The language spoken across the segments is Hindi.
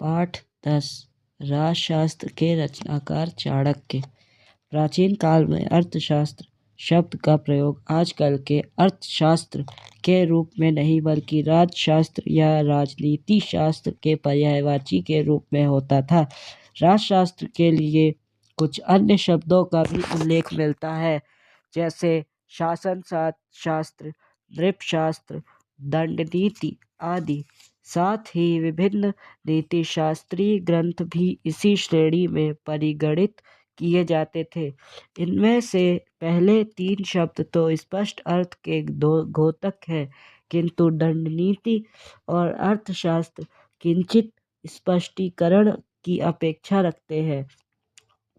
पाठ 10 राजशास्त्र के रचनाकार चाणक्य। प्राचीन काल में अर्थशास्त्र शब्द का प्रयोग आजकल के अर्थशास्त्र के रूप में नहीं बल्कि राजशास्त्र या राजनीति शास्त्र के पर्यायवाची के रूप में होता था। राजशास्त्र के लिए कुछ अन्य शब्दों का भी उल्लेख मिलता है, जैसे शासन शास्त्र, नृपशास्त्र, दंड नीति आदि। साथ ही विभिन्न नीति शास्त्रीय ग्रंथ भी इसी श्रेणी में परिगणित किए जाते थे। इनमें से पहले 3 शब्द तो स्पष्ट अर्थ के द्योतक है, किंतु दंड नीति और अर्थशास्त्र किंचित स्पष्टीकरण की अपेक्षा रखते हैं।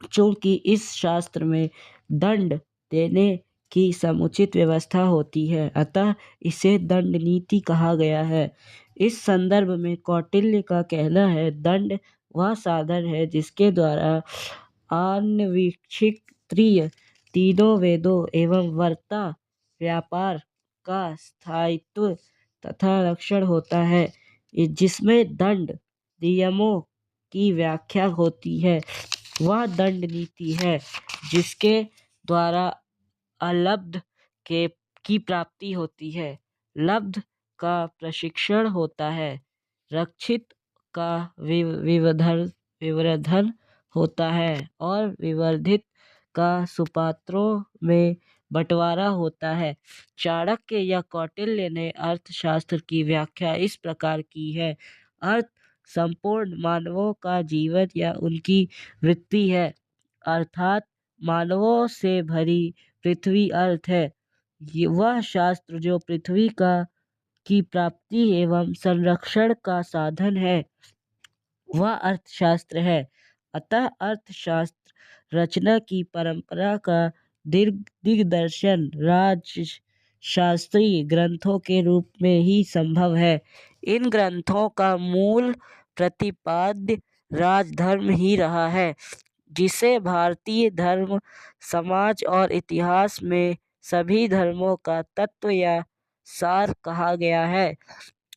चूंकि इस शास्त्र में दंड देने की समुचित व्यवस्था होती है, अतः इसे दंड नीति कहा गया है। इस संदर्भ में कौटिल्य का कहना है, दंड वह साधन है जिसके द्वारा अन्वीक्षित्रीय तीनों वेदों एवं वर्ता व्यापार का स्थायित्व तथा रक्षण होता है। जिसमें दंड नियमों की व्याख्या होती है, वह दंड नीति है। जिसके द्वारा अलब्ध की प्राप्ति होती है, लब्ध का प्रशिक्षण होता है, रक्षित का विवर्धन होता है और विवर्धित का सुपात्रों में बंटवारा होता है। चाणक्य या कौटिल्य ने अर्थशास्त्र की व्याख्या इस प्रकार की है। अर्थ संपूर्ण मानवों का जीवन या उनकी वृत्ति है, अर्थात मानवों से भरी पृथ्वी अर्थ है। वह शास्त्र जो पृथ्वी की प्राप्ति एवं संरक्षण का साधन है, वह अर्थशास्त्र है। अतः अर्थशास्त्र रचना की परंपरा का दिग्दर्शन राजशास्त्रीय ग्रंथों के रूप में ही संभव है। इन ग्रंथों का मूल प्रतिपाद्य राजधर्म ही रहा है, जिसे भारतीय धर्म, समाज और इतिहास में सभी धर्मों का तत्व या सार कहा गया है,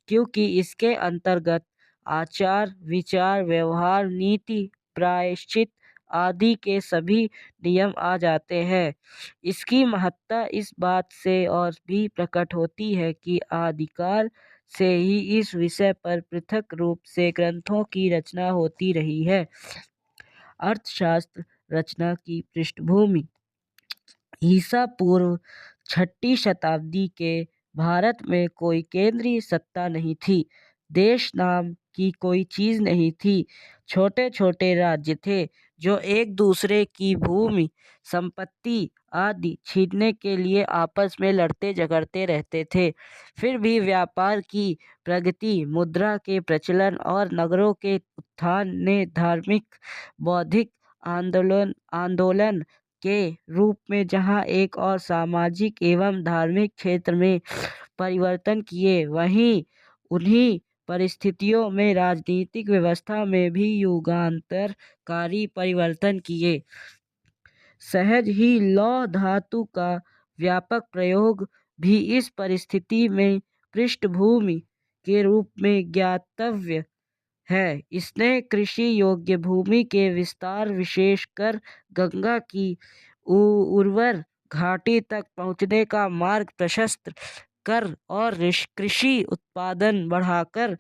क्योंकि इसके अंतर्गत आचार, विचार, व्यवहार, नीति, प्रायश्चित आदि के सभी नियम आ जाते हैं। इसकी महत्ता इस बात से और भी प्रकट होती है कि आदिकाल से ही इस विषय पर पृथक रूप से ग्रंथों की रचना होती रही है। अर्थशास्त्र रचना की पृष्ठभूमि ईसा पूर्व 6ठी शताब्दी के भारत में कोई केंद्रीय सत्ता नहीं थी। देश नाम की कोई चीज नहीं थी। छोटे छोटे राज्य थे जो एक दूसरे की भूमि, संपत्ति आदि छीनने के लिए आपस में लड़ते झगड़ते रहते थे। फिर भी व्यापार की प्रगति, मुद्रा के प्रचलन और नगरों के उत्थान ने धार्मिक, बौद्धिक आंदोलन के रूप में जहां एक और सामाजिक एवं धार्मिक क्षेत्र में परिवर्तन किए, वहीं उन्हीं परिस्थितियों में राजनीतिक व्यवस्था में भी युगांतरकारी परिवर्तन किए। सहज ही लौह धातु का व्यापक प्रयोग भी इस परिस्थिति में पृष्ठभूमि के रूप में ज्ञातव्य है। इसने कृषि योग्य भूमि के विस्तार, विशेषकर गंगा की उर्वर घाटी तक पहुंचने का मार्ग प्रशस्त कर और कृषि उत्पादन बढ़ाकर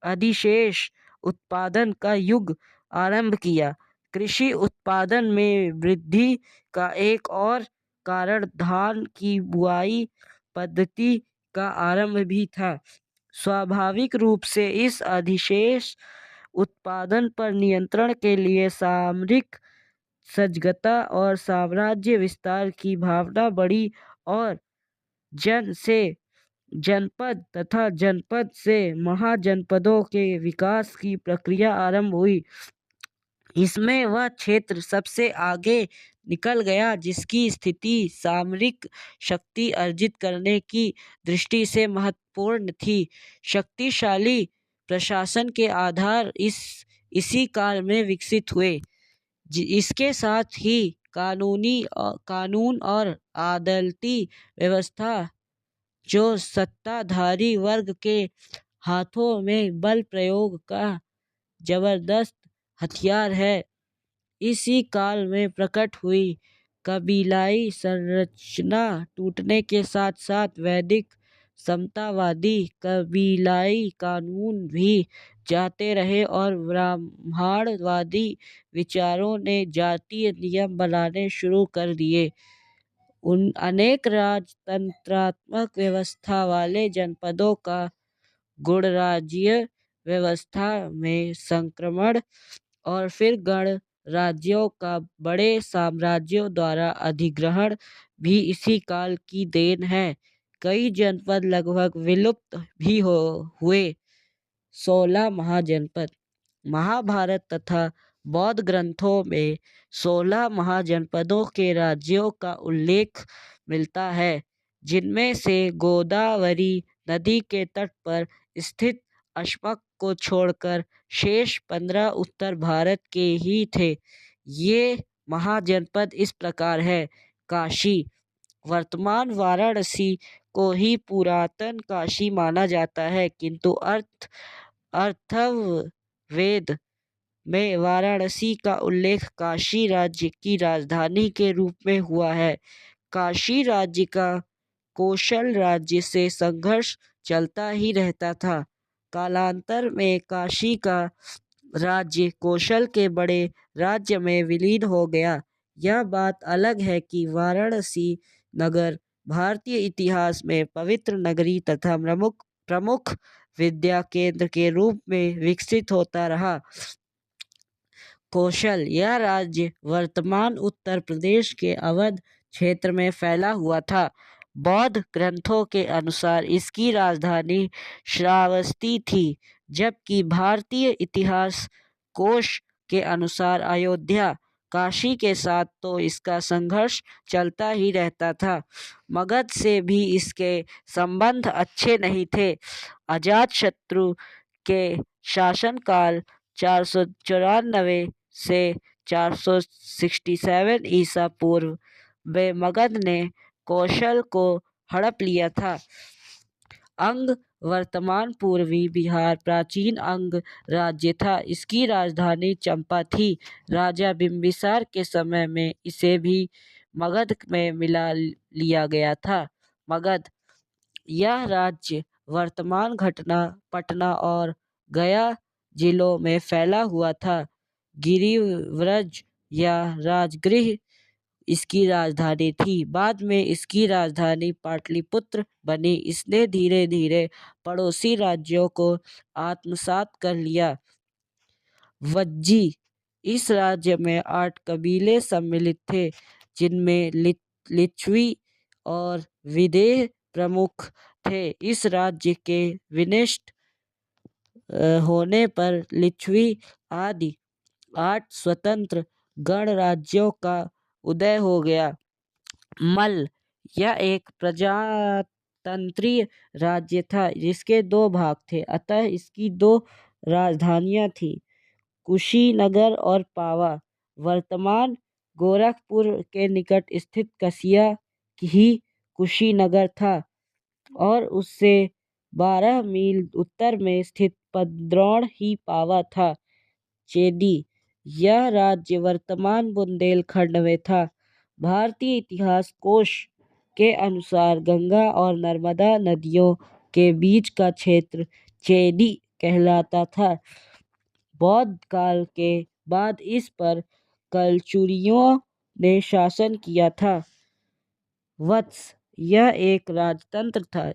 अधिशेष उत्पादन का युग आरंभ किया। कृषि उत्पादन में वृद्धि का एक और कारण धान की बुआई पद्धति का आरंभ भी था। स्वाभाविक रूप से इस अधिशेष उत्पादन पर नियंत्रण के लिए सामरिक सजगता और साम्राज्य विस्तार की भावना बढ़ी और जन से जनपद तथा जनपद से महाजनपदों के विकास की प्रक्रिया आरंभ हुई। इसमें वह क्षेत्र सबसे आगे निकल गया जिसकी स्थिति सामरिक शक्ति अर्जित करने की दृष्टि से महत्वपूर्ण थी। शक्तिशाली प्रशासन के आधार इसी काल में विकसित हुए। इसके साथ ही कानून और अदालती व्यवस्था जो सत्ताधारी वर्ग के हाथों में बल प्रयोग का जबरदस्त हथियार है। इसी काल में प्रकट हुई कबीलाई संरचना टूटने के साथ साथ वैदिक समतावादी कबीलाई कानून भी जाते रहे और ब्राह्मणवादी विचारों ने जातीय नियम बनाने शुरू कर दिए। उन अनेक राजतंत्रात्मक व्यवस्था वाले जनपदों का गणराज्य व्यवस्था में संक्रमण और फिर गणराज्यों का बड़े साम्राज्यों द्वारा अधिग्रहण भी इसी काल की देन है। कई जनपद लगभग विलुप्त भी हुए। 16 महाजनपद। महाभारत तथा बौद्ध ग्रंथों में 16 महाजनपदों के राज्यों का उल्लेख मिलता है, जिनमें से गोदावरी नदी के तट पर स्थित अशमक को छोड़कर शेष 15 उत्तर भारत के ही थे। ये महाजनपद इस प्रकार है। काशी। वर्तमान वाराणसी को ही पुरातन काशी माना जाता है, किंतु अथर्ववेद में वाराणसी का उल्लेख काशी राज्य की राजधानी के रूप में हुआ है। काशी राज्य का कौशल राज्य से संघर्ष चलता ही रहता था। कालांतर में काशी का राज्य कौशल के बड़े राज्य में विलीन हो गया। यह बात अलग है कि वाराणसी नगर भारतीय इतिहास में पवित्र नगरी तथा प्रमुख विद्या केंद्र के रूप में विकसित होता रहा। कौशल। यह राज्य वर्तमान उत्तर प्रदेश के अवध क्षेत्र में फैला हुआ था। बौद्ध ग्रंथों के अनुसार इसकी राजधानी श्रावस्ती थी, जबकि भारतीय इतिहास कोश के अनुसार अयोध्या। काशी के साथ तो इसका संघर्ष चलता ही रहता था। मगध से भी इसके संबंध अच्छे नहीं थे। अजातशत्रु के शासनकाल 494 से 467 ईसा पूर्व में मगध ने कौशल को हड़प लिया था। अंग वर्तमान पूर्वी बिहार प्राचीन अंग राज्य था। इसकी राजधानी चंपा थी। राजा बिंबिसार के समय में इसे भी मगध में मिला लिया गया था। मगध। यह राज्य वर्तमान घटना पटना और गया जिलों में फैला हुआ था। गिरिव्रज या राजगृह इसकी राजधानी थी। बाद में इसकी राजधानी पाटलिपुत्र बनी। इसने धीरे धीरे पड़ोसी राज्यों को आत्मसात कर लिया। वज्जी। इस राज्य में 8 कबीले सम्मिलित थे, जिनमें लिच्छवी और विदेह प्रमुख थे। इस राज्य के विनिष्ट होने पर लिच्छवी आदि 8 स्वतंत्र गणराज्यों का उदय हो गया। मल्ल। यह एक प्रजातंत्रीय राज्य था जिसके 2 भाग थे, अतः इसकी 2 राजधानियां थीं, कुशीनगर और पावा। वर्तमान गोरखपुर के निकट स्थित कसिया ही कुशीनगर था और उससे 12 मील उत्तर में स्थित पद्रौण ही पावा था। चेदी। यह राज्य वर्तमान बुंदेलखंड में था। भारतीय इतिहास कोश के अनुसार गंगा और नर्मदा नदियों के बीच का क्षेत्र चेदी कहलाता था। बौद्ध काल के बाद इस पर कलचुरियों ने शासन किया था। वत्स। यह एक राजतंत्र था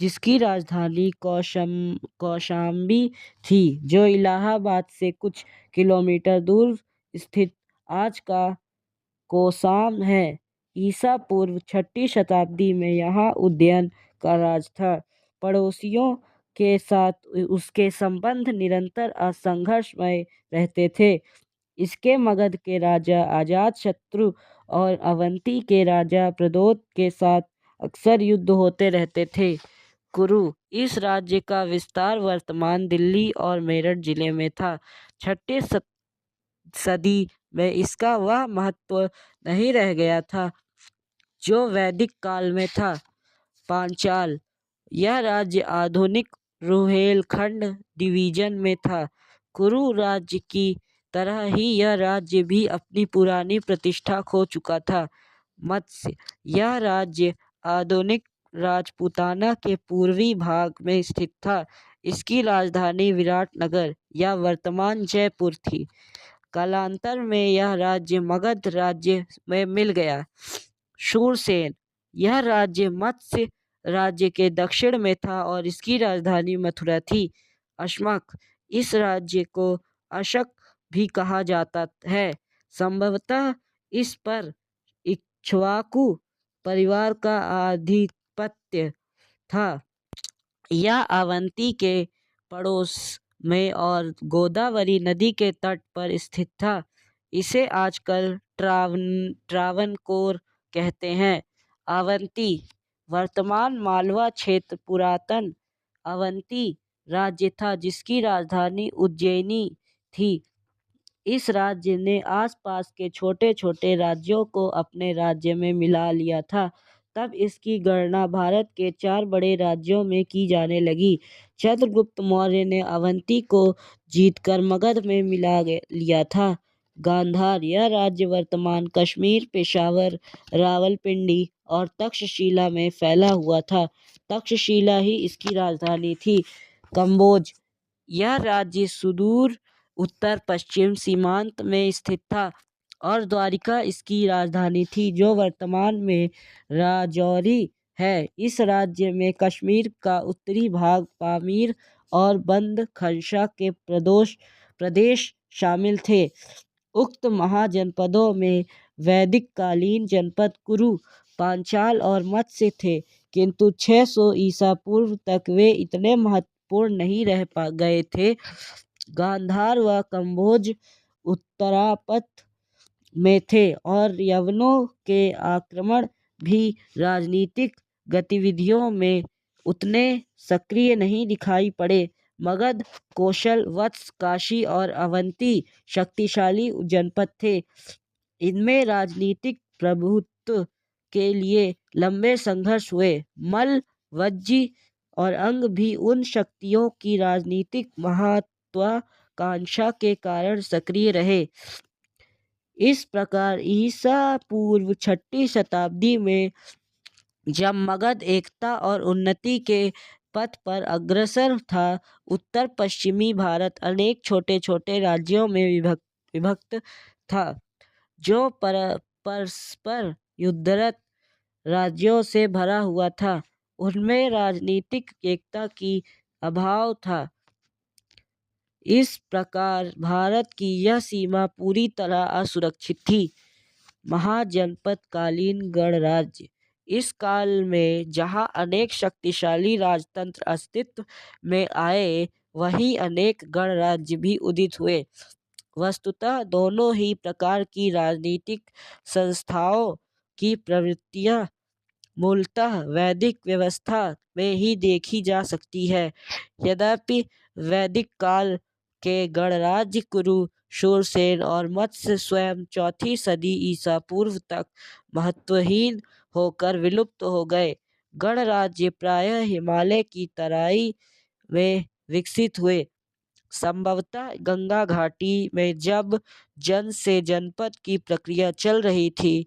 जिसकी राजधानी कौशाम्बी थी, जो इलाहाबाद से कुछ किलोमीटर दूर स्थित आज का कोसाम है। ईसा पूर्व 6ठी शताब्दी में यहाँ उदयन का राज था। पड़ोसियों के साथ उसके संबंध निरंतर असंघर्षमय रहते थे। इसके मगध के राजा अजातशत्रु और अवंती के राजा प्रद्योत के साथ अक्सर युद्ध होते रहते थे। कुरु। इस राज्य का विस्तार वर्तमान दिल्ली और मेरठ जिले में था। 6ठी सदी में इसका वह महत्व नहीं रह गया था जो वैदिक काल में था। पांचाल। यह राज्य आधुनिक रुहेलखंड डिवीजन में था। कुरु राज्य की तरह ही यह राज्य भी अपनी पुरानी प्रतिष्ठा खो चुका था। मत्स्य, यह राज्य आधुनिक राजपूताना के पूर्वी भाग में स्थित था। इसकी राजधानी विराटनगर या वर्तमान जयपुर थी। कालांतर में यह राज्य मगध राज्य में मिल गया। शूरसेन, यह राज्य मत्स्य राज्य के दक्षिण में था और इसकी राजधानी मथुरा थी। अश्मक, इस राज्य को अशक भी कहा जाता है। संभवतः इस पर इक्ष्वाकु परिवार का आधिपत्य था। यह अवंती के पड़ोस में और गोदावरी नदी के तट पर स्थित था। इसे आजकल ट्रावनकोर कहते हैं। अवंती, वर्तमान मालवा क्षेत्र पुरातन अवंती राज्य था जिसकी राजधानी उज्जैनी थी। इस राज्य ने आसपास के छोटे छोटे राज्यों को अपने राज्य में मिला लिया था। तब इसकी गणना भारत के 4 बड़े राज्यों में की जाने लगी। चंद्रगुप्त मौर्य ने अवंती को जीतकर मगध में मिला लिया था। गांधार, यह राज्य वर्तमान कश्मीर, पेशावर, रावलपिंडी और तक्षशिला में फैला हुआ था। तक्षशिला ही इसकी राजधानी थी। कंबोज, यह राज्य सुदूर उत्तर पश्चिम सीमांत में स्थित था और द्वारिका इसकी राजधानी थी जो वर्तमान में राजौरी है। इस राज्य में कश्मीर का उत्तरी भाग, पामीर और बंद खंसा के प्रदेश शामिल थे। उक्त महाजनपदों में वैदिक कालीन जनपद कुरु, पांचाल और मत्स्य थे, किंतु 600 ईसा पूर्व तक वे इतने महत्वपूर्ण नहीं रह गए थे। गांधार व कंबोज उत्तरापथ में थे और यवनों के आक्रमण भी राजनीतिक गतिविधियों में उतने सक्रिय नहीं दिखाई पड़े। मगध, कौशल, वत्स, काशी और अवंती शक्तिशाली जनपद थे। इनमें राजनीतिक प्रभुत्व के लिए लंबे संघर्ष हुए। मल्ल, वज्जी और अंग भी उन शक्तियों की राजनीतिक महत्वाकांक्षा के कारण सक्रिय रहे। इस प्रकार ईसा पूर्व 6वीं शताब्दी में जब मगध एकता और उन्नति के पथ पर अग्रसर था, उत्तर पश्चिमी भारत अनेक छोटे छोटे राज्यों में विभक्त था जो परस्पर युद्धरत राज्यों से भरा हुआ था। उनमें राजनीतिक एकता की अभाव था। इस प्रकार भारत की यह सीमा पूरी तरह असुरक्षित थी। महाजनपदकालीन गणराज्य, इस काल में जहाँ अनेक शक्तिशाली राजतंत्र अस्तित्व में आए, वहीं अनेक गणराज्य भी उदित हुए। वस्तुतः दोनों ही प्रकार की राजनीतिक संस्थाओं की प्रवृत्तियां मूलतः वैदिक व्यवस्था में ही देखी जा सकती है। यद्यपि वैदिक काल के गणराज्य कुरु, शूरसेन और मत्स्य स्वयं 4वीं सदी ईसा पूर्व तक महत्वहीन होकर विलुप्त हो गए। गणराज्य प्रायः हिमालय की तराई में विकसित हुए। संभवतः गंगा घाटी में जब जन से जनपद की प्रक्रिया चल रही थी,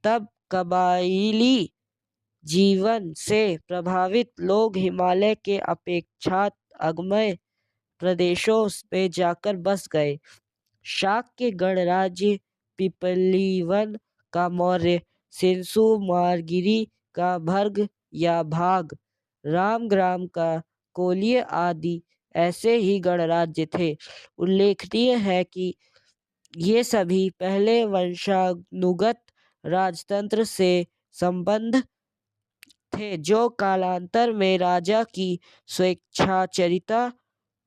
तब कबाइली जीवन से प्रभावित लोग हिमालय के अपेक्षात अगम्य प्रदेशों में जाकर बस गए। शाक्य गणराज्य पिपलीवन का मौर्य, सिंसु मारगिरी का भर्ग या भाग, रामग्राम का कोलिय आदि ऐसे ही गणराज्य थे। उल्लेखनीय है कि ये सभी पहले वंशानुगत राजतंत्र से संबद्ध थे जो कालांतर में राजा की स्वेच्छाचारिता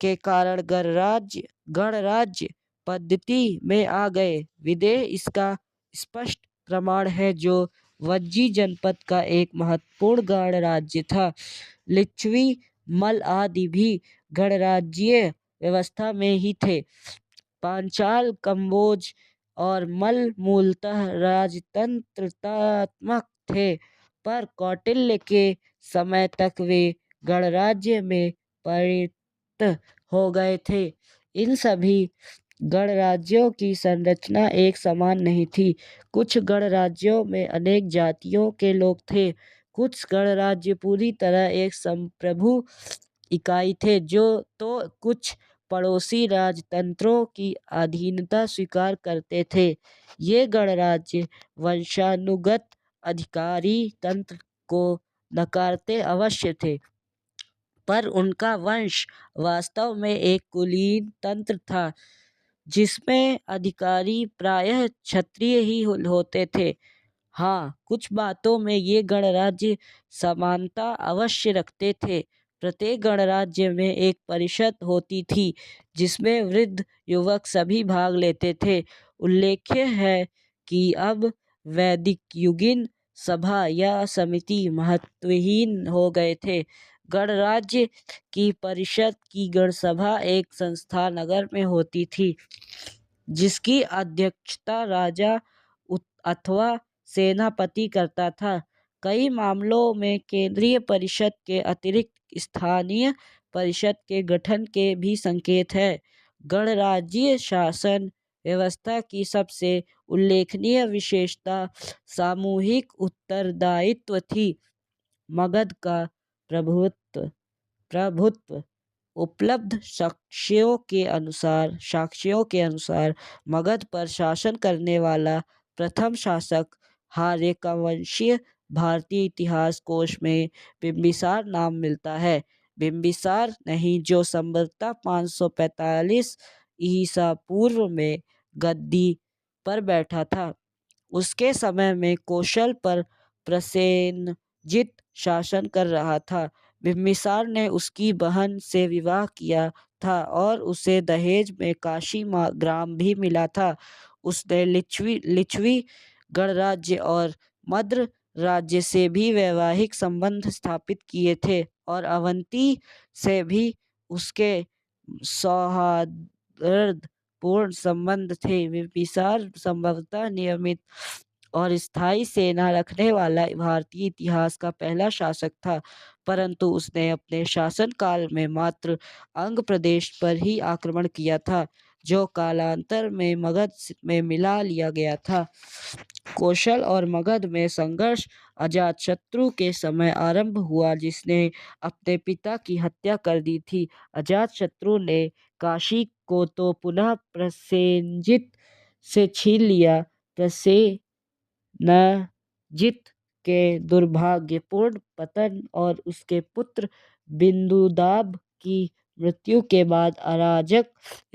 के कारण गणराज्य पद्धति में आ गए। विदेह इसका स्पष्ट प्रमाण है जो वज्जी जनपद का एक महत्वपूर्ण गणराज्य था। लिच्छवी, मल्ल आदि भी गणराज्यीय व्यवस्था में ही थे। पांचाल, कंबोज और मल्ल मूलतः राजतंत्रात्मक थे, पर कौटिल्य के समय तक वे गणराज्य में परिणत हो गए थे। इन सभी गणराज्यों की संरचना एक समान नहीं थी। कुछ गणराज्यों में अनेक जातियों के लोग थे। कुछ गणराज्य पूरी तरह एक संप्रभु इकाई थे, तो कुछ पड़ोसी राजतंत्रों की अधीनता स्वीकार करते थे। ये गणराज्य वंशानुगत अधिकारी तंत्र को नकारते अवश्य थे, पर उनका वंश वास्तव में एक कुलीन तंत्र था, जिसमें अधिकारी प्रायः क्षत्रिय ही होते थे। हाँ, कुछ बातों में ये गणराज्य समानता अवश्य रखते थे। प्रत्येक गणराज्य में एक परिषद होती थी, जिसमें वृद्ध युवक सभी भाग लेते थे। उल्लेख्य है कि अब वैदिक युगीन सभा या समिति महत्वहीन हो गए थे। गणराज्य की परिषद की गणसभा एक संस्था नगर में होती थी, जिसकी अध्यक्षता राजा अथवा सेनापति करता था। कई मामलों में केंद्रीय परिषद के अतिरिक्त स्थानीय परिषद के गठन के भी संकेत हैं। गणराज्यीय शासन व्यवस्था की सबसे उल्लेखनीय विशेषता सामूहिक उत्तरदायित्व थी। मगध का प्रभुत्व उपलब्ध साक्ष्यों के अनुसार मगध पर शासन करने वाला प्रथम शासक हार्यका वंशीय भारतीय इतिहास कोश में बिंबिसार नाम मिलता है। बिंबिसार नहीं, जो संभवतः 545 ईसा पूर्व में गद्दी पर बैठा था। उसके समय में कौशल पर प्रसेनजित शासन कर रहा था। बिंबिसार ने उसकी बहन से विवाह किया था और उसे दहेज में काशी ग्राम भी मिला था। उसने लिच्छवी गणराज्य और मद्र राज्य से भी वैवाहिक संबंध स्थापित किए थे और अवंती से भी उसके सौहार्दपूर्ण संबंध थे। बिंबिसार संभवतः नियमित और स्थायी सेना रखने वाला भारतीय इतिहास का पहला शासक था, परंतु उसने अपने शासनकाल में मात्र अंग प्रदेश पर ही आक्रमण किया था, जो कालांतर में मगध में मिला लिया गया था। कौशल और मगध में संघर्ष अजातशत्रु के समय आरंभ हुआ, जिसने अपने पिता की हत्या कर दी थी। अजातशत्रु ने काशी को तो पुनः प्रसेनजित से छीन लिया। प्रसेनजित के दुर्भाग्यपूर्ण पतन और उसके पुत्र बिंदुदाब की मृत्यु के बाद अराजक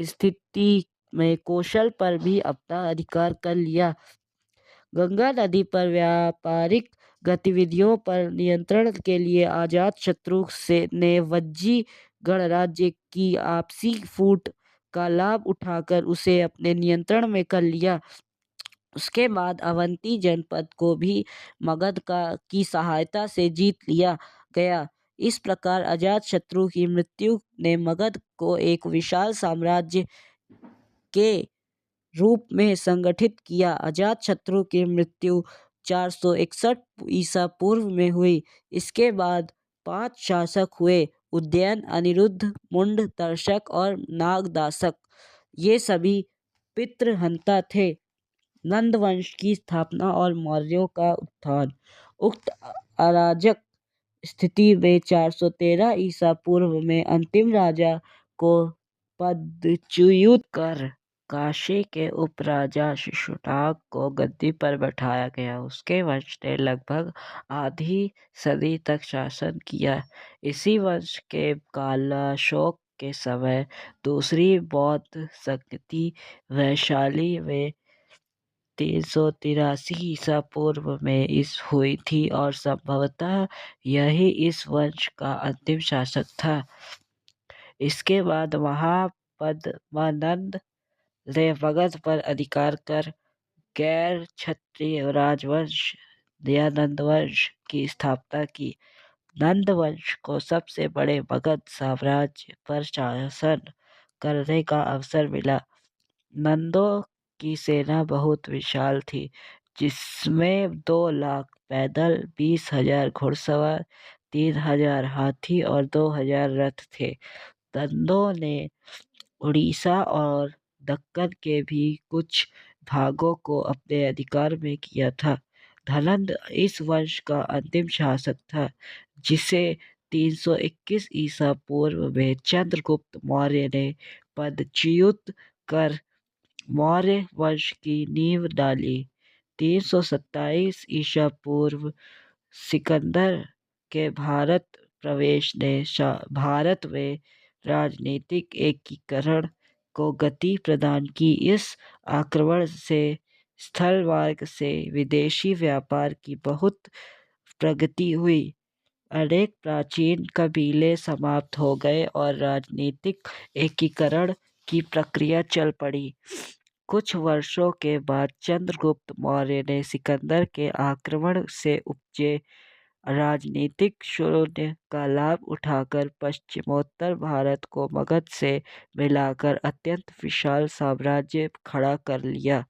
स्थिति में कौशल पर भी अपना अधिकार कर लिया। गंगा नदी पर व्यापारिक गतिविधियों पर नियंत्रण के लिए अजातशत्रु ने वज्जी गणराज्य की आपसी फूट का लाभ उठाकर उसे अपने नियंत्रण में कर लिया। उसके बाद अवंती जनपद को भी मगध की सहायता से जीत लिया गया। इस प्रकार अजातशत्रु की मृत्यु ने मगध को एक विशाल साम्राज्य के रूप में संगठित किया। अजातशत्रु की मृत्यु 461 ईसा पूर्व में हुई। इसके बाद 5 शासक हुए: उदयन, अनिरुद्ध, मुंड, तर्शक और नागदासक। ये सभी पितृहंता थे। नंद वंश की स्थापना और मौर्यों का उत्थान। उक्त अराजक स्थिति में 413 ईसा पूर्व में अंतिम राजा को पदच्युत कर काशी के उपराजा शिशुनाग को गद्दी पर बैठाया गया। उसके वंश ने लगभग आधी सदी तक शासन किया। इसी वंश के कालाशोक के समय दूसरी बौद्ध संगति वैशाली में 383 ईसा पूर्व में हुई थी और संभवतः यही इस वंश का अंतिम शासक था। इसके बाद महापद्मानंद ने मगध पर अधिकार कर गैर क्षत्रिय राजवंश या नंदवंश की स्थापना की। नंदवंश को सबसे बड़े मगध साम्राज्य पर शासन करने का अवसर मिला। नंदों की सेना बहुत विशाल थी, जिसमें 2 लाख पैदल, 20,000 घुड़सवार, 3,000 हाथी और 2,000 रथ थे। नंदों ने उड़ीसा और दक्कन के भी कुछ भागों को अपने अधिकार में किया था। धनंद इस वंश का अंतिम शासक था, जिसे 321 ईसा पूर्व में चंद्रगुप्त मौर्य ने पदच्युत कर मौर्य वंश की नींव डाली। 327 ईसा पूर्व सिकंदर के भारत प्रवेश ने भारत में राजनीतिक एकीकरण को गति प्रदान की। इस आक्रमण से स्थल मार्ग से विदेशी व्यापार की बहुत प्रगति हुई। अनेक प्राचीन कबीले समाप्त हो गए और राजनीतिक एकीकरण की प्रक्रिया चल पड़ी। कुछ वर्षों के बाद चंद्रगुप्त मौर्य ने सिकंदर के आक्रमण से उपजे राजनीतिक शून्य का लाभ उठाकर पश्चिमोत्तर भारत को मगध से मिलाकर अत्यंत विशाल साम्राज्य खड़ा कर लिया।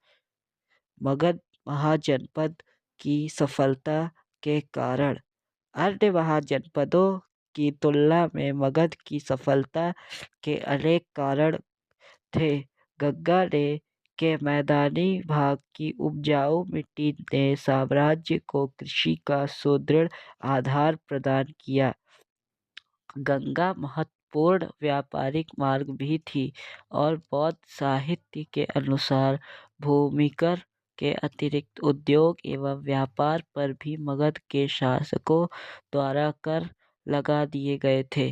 मगध महाजनपद की सफलता के कारण अन्य महाजनपदों की तुलना में मगध की सफलता के अनेक कारण थे। गंगा ने के मैदानी भाग की उपजाऊ मिट्टी ने साम्राज्य को कृषि का सुदृढ़ आधार प्रदान किया। गंगा महत्वपूर्ण व्यापारिक मार्ग भी थी और बौद्ध साहित्य के अनुसार भूमिकर के अतिरिक्त उद्योग एवं व्यापार पर भी मगध के शासकों द्वारा कर लगा दिए गए थे।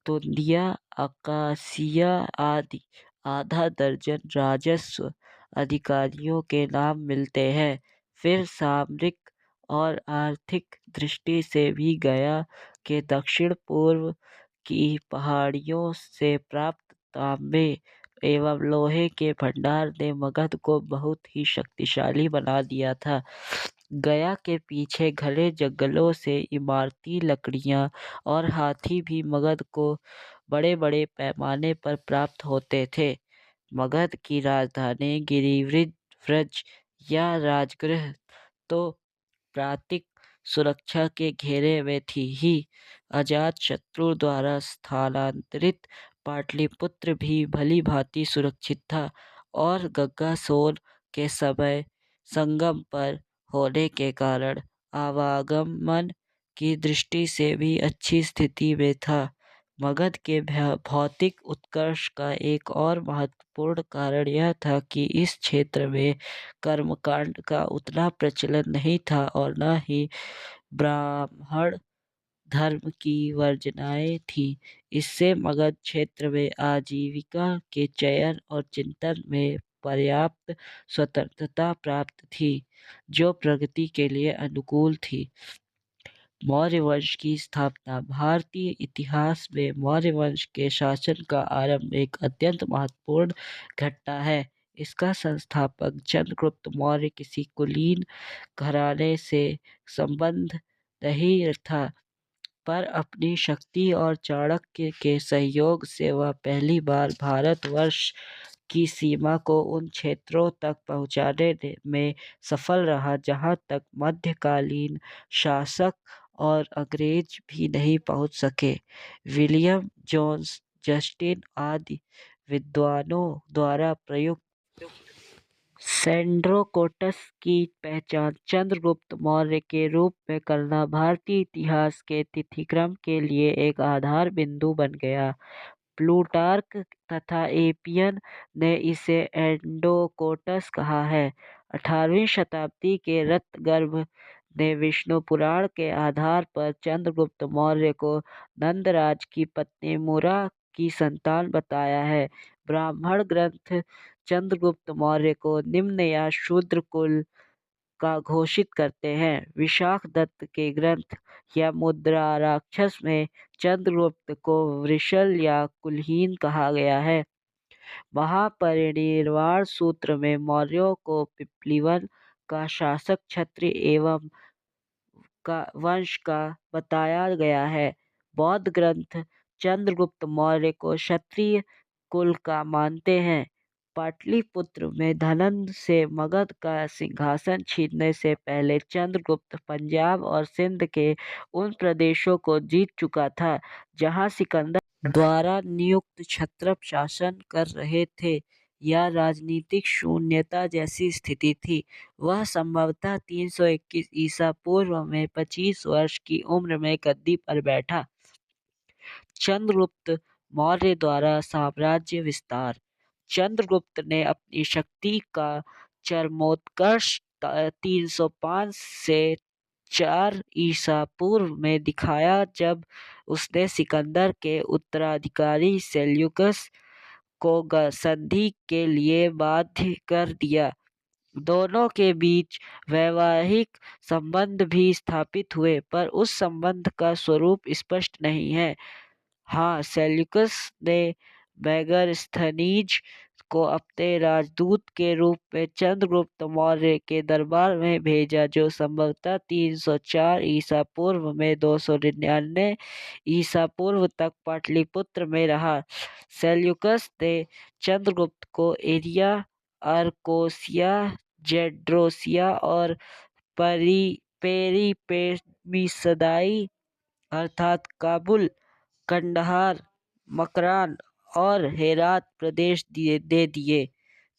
तोंदिया, अकासिया आदि आधा दर्जन राजस्व अधिकारियों के नाम मिलते हैं। फिर सामरिक और आर्थिक दृष्टि से भी गया के दक्षिण पूर्व की पहाड़ियों से प्राप्त तांबे एवं लोहे के भंडार ने मगध को बहुत ही शक्तिशाली बना दिया था। गया के पीछे घने जंगलों से इमारती लकड़ियां और हाथी भी मगध को बड़े बड़े पैमाने पर प्राप्त होते थे। मगध की राजधानी गिरिव्रज या राजगृह तो प्राकृतिक सुरक्षा के घेरे में थी ही। अजातशत्रु द्वारा स्थानांतरित पाटलिपुत्र भी भली भांति सुरक्षित था और गंगा सोन के समय संगम पर होने के कारण आवागमन की दृष्टि से भी अच्छी स्थिति में था। मगध के भौतिक उत्कर्ष का एक और महत्वपूर्ण कारण यह था कि इस क्षेत्र में कर्मकांड का उतना प्रचलन नहीं था और न ही ब्राह्मण धर्म की वर्जनाएं थी। इससे मगध क्षेत्र में आजीविका के चयन और चिंतन में पर्याप्त स्वतंत्रता प्राप्त थी, जो प्रगति के लिए अनुकूल थी। मौर्य वंश की स्थापना। भारतीय इतिहास में मौर्य वंश के शासन का आरंभ एक अत्यंत महत्वपूर्ण घटना है। इसका संस्थापक चंद्रगुप्त मौर्य किसी कुलीन घराने से संबंध नहीं था, पर अपनी शक्ति और चाणक्य के सहयोग से वह पहली बार भारतवर्ष की सीमा को उन क्षेत्रों तक पहुंचाने में सफल रहा जहां तक मध्यकालीन शासक और अंग्रेज भी नहीं पहुंच सके। विलियम जोन्स, जस्टिन आदि विद्वानों द्वारा प्रयुक्त सेंड्रोकोटस की पहचान चंद्रगुप्त मौर्य के रूप में करना भारतीय इतिहास के तिथिक्रम के लिए एक आधार बिंदु बन गया। प्लूटार्क तथा एपियन ने इसे एंडोकोटस कहा है। 18वीं शताब्दी के रत्नगर्भ ने विष्णु पुराण के आधार पर चंद्रगुप्त मौर्य को नंदराज की पत्नी मुरा की संतान बताया है। ब्राह्मण ग्रंथ चंद्रगुप्त मौर्य को निम्न या शूद्र कुल का घोषित करते हैं। विशाख दत्त के ग्रंथ या मुद्रा राक्षस में चंद्रगुप्त को वृषल या कुलहीन कहा गया है। महापरिनिर्वाण सूत्र में मौर्यों को पिपलीवन का शासक क्षत्रिय एवं का वंश का बताया गया है। बौद्ध ग्रंथ चंद्रगुप्त मौर्य को क्षत्रिय कुल का मानते हैं। पाटलिपुत्र में धनंद से मगध का सिंहासन छीनने से पहले चंद्रगुप्त पंजाब और सिंध के उन प्रदेशों को जीत चुका था जहां सिकंदर द्वारा नियुक्त क्षत्रप शासन कर रहे थे या राजनीतिक शून्यता जैसी स्थिति थी। वह संभवतः 321 ईसा पूर्व में 25 वर्ष की उम्र में गद्दी पर बैठा। चंद्रगुप्त मौर्य द्वारा साम्राज्य विस्तार। चंद्रगुप्त ने अपनी शक्ति का चरमोत्कर्ष 305 से 4 ईसा पूर्व में दिखाया, जब उसने सिकंदर के उत्तराधिकारी सेल्यूकस को संधि के लिए बाध्य कर दिया। दोनों के बीच वैवाहिक संबंध भी स्थापित हुए, पर उस संबंध का स्वरूप स्पष्ट नहीं है। हाँ, सेल्यूकस ने मेगास्थनीज को अपने राजदूत के रूप में चंद्रगुप्त मौर्य के दरबार में भेजा, जो संभवतः 304 ईसा पूर्व में 299 ईसा पूर्व तक पाटलिपुत्र में रहा। सेल्यूकस ने चंद्रगुप्त को एरिया, अर्कोसिया, जेड्रोसिया और पेरीपेमिसदाई अर्थात काबुल, कंडहार, मकरान और हेरात प्रदेश दे दिए।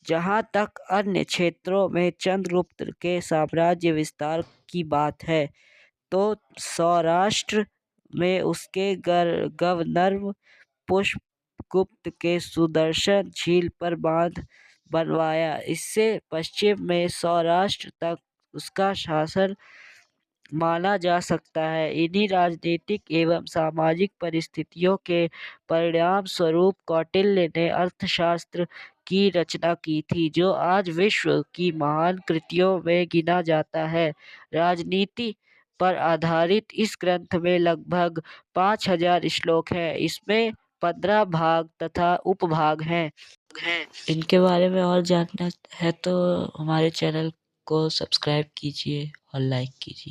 जहाँ तक अन्य क्षेत्रों में चंद्रगुप्त के साम्राज्य विस्तार की बात है, तो सौराष्ट्र में उसके गवर्नर पुष्पगुप्त के सुदर्शन झील पर बांध बनवाया। इससे पश्चिम में सौराष्ट्र तक उसका शासन माना जा सकता है। इन्हीं राजनीतिक एवं सामाजिक परिस्थितियों के परिणाम स्वरूप कौटिल्य ने अर्थशास्त्र की रचना की थी, जो आज विश्व की महान कृतियों में गिना जाता है। राजनीति पर आधारित इस ग्रंथ में लगभग 5000 श्लोक हैं। इसमें 15 भाग तथा उपभाग हैं। इनके बारे में और जानना है तो हमारे चैनल को सब्सक्राइब कीजिए और लाइक कीजिए।